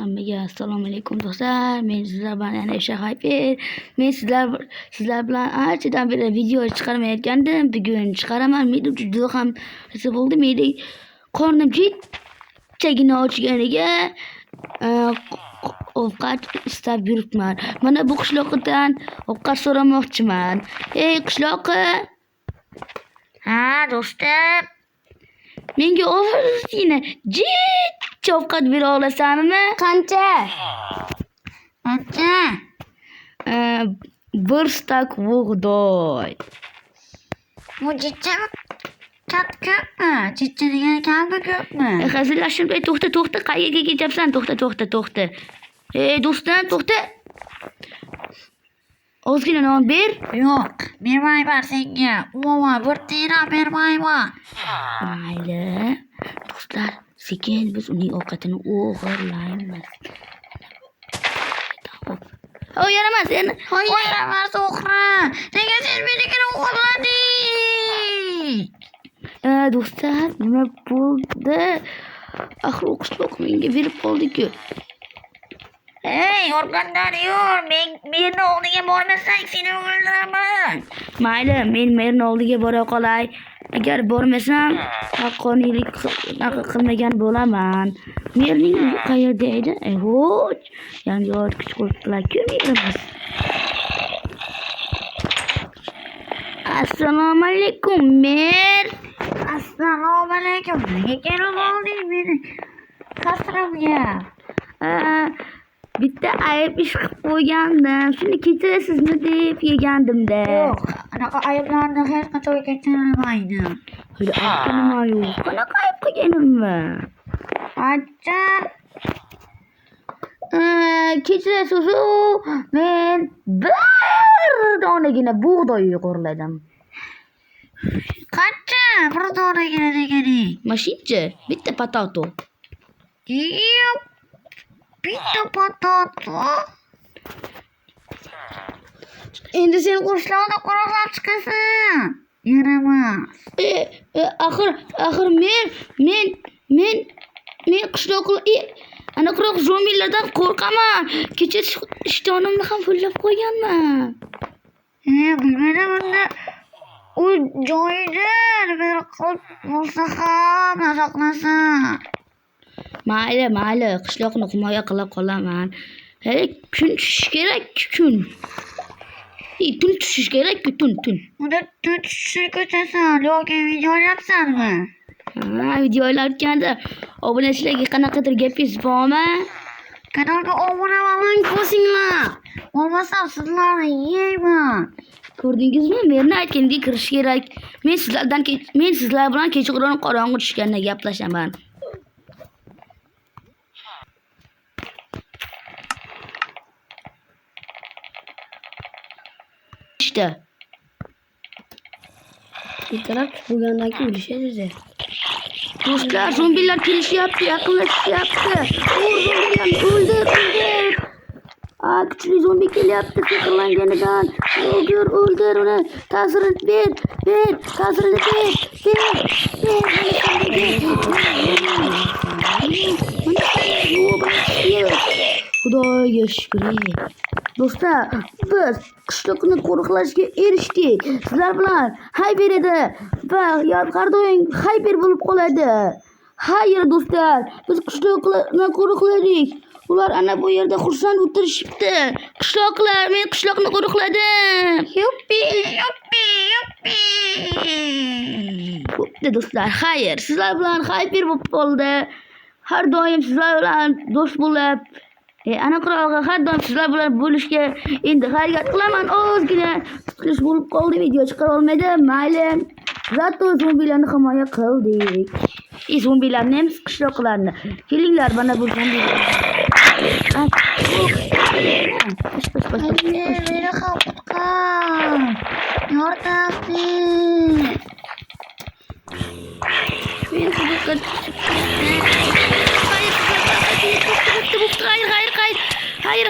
Hammaga assalomu alaykum do'stlar. Men sizlar bilan yana Shahayper. Men sizlar bilan anchadan beri video chiqarmayotgandim. Bugun chiqaraman. Men juda ham his bo'ldi. Mening qornim jichchagina ochganiga ovqat istab yuribman. Mana bu qishloqdan ovqat so'ramoqchiman. Ey qishloqi. Ha, do'stim. Menga ozgina jichcha ovqat bera olasanmi? Qancha? Bir stak bug'doy. Bu jichcha ko'pmi? Jichcha degan kalbi ko'pmi? Hazillashib, to'xta, qayerga ketyapsan? To'xta. Ey do'stim, to'xta. Ozgina non ber. Yo'q, bermayman senga. Umuman bir tiyra bermayman. Mayli. Do'stlar, sekin biz uning ovqatini o'g'irlaymiz. O yaramas, Yaramas o'g'ri. Nega sen menikini o'g'irlading? Do'stlar, nima bo'ldi? Axir u qishloq menga berib qoldi-ku. Ey, orqandan yur. Merni oldiga bormasang seni o'ldiraman. Mayli, men merni oldiga bora qolay. Agar bormasam, haqqoniylik qilmagan bo'laman. Merning uyi qayerda edi? Ho'ch, yangi kuch qo'yibdilar-ku merimiz. Assalomu alaykum, mer. Assalomu alaykum. Nega kelib olding meni qasrimga? Bitta ayb ish qilib qo'ygandim. Shuni kechirasizmi deb yegandim-da. Yo'q, anaqa ayblarni hech qachon kechirilmaydi. Hali aytganim yo'q. Qanaqa ayb qilganimmi? Acha. Kechirasiz-ku, men bir donagina bug'doy o'g'irladim. Qancha bir donagina deganing? Mashincha, bitta patato. Yo'q. Bitta patato. Endi sen qishloqda qo'riqlab chiqasan. Yaramas. Axir men qishloqlar anaqa zombilardan qo'rqaman. Kecha ishtonimni ham fullab qo'yganman. Bilmadim unda u joyida bir qilib bo'lsa ham saqlasan. Mayli, qishloqni himoya qila qolaman. Kun tushish kerak, kun. Tun tushish kerak, tun. Unda tun tushishni ko'chasan yoki video olyapsanmi? Video olayotganda obunachilarga qanaqadir gapingiz bormi? Kanalga obuna bo'ling ko'rsinglar. Bo'lmasam sizlarni yeyman. Ko'rdingizmi? Merni aytganiga kirish kerak. Men sizlar bilan kechqurun qorong'i tushganda gaplashaman. İşte. Ertalab bo'lgandan keyin urishadi. Do'stlar, zombilar kelishyapti, yaqinlashyapti. O'ldir. Kuchli zombi kelyapti sehrlanganidan. O'ldir uni. Ta'sirini ber. Xudoga shukr. Do'stlar, biz qishloqni qo'riqlashga erishdik. Sizlar bilan Hayper edi va har doim Hayper bo'lib qoladi. Hayır do'stlar, biz qishloqni qo'riqladik. Ular ana bu yerda xursand o'tirishibdi. Qishloqlar, men qishloqni qo'riqladim. Yuppi. Bo'pti do'stlar, xayr. Sizlar bilan Hayper bo'lib qoldi. Har doim sizlar bilan do'st bo'lib aniqrog'i har doim sizlar bilan bo'lishga endi harakat qilaman. Ozgina tutilish bo'lib qoldi, video chiqara olmadim. Mayli. Zato zombilarni himoya qildik. Zombilarni emas, qishloqlarni. Kelinglar mana bu zombilar. Meni ham qutqar. Yordam ber. Men hududga Hayır.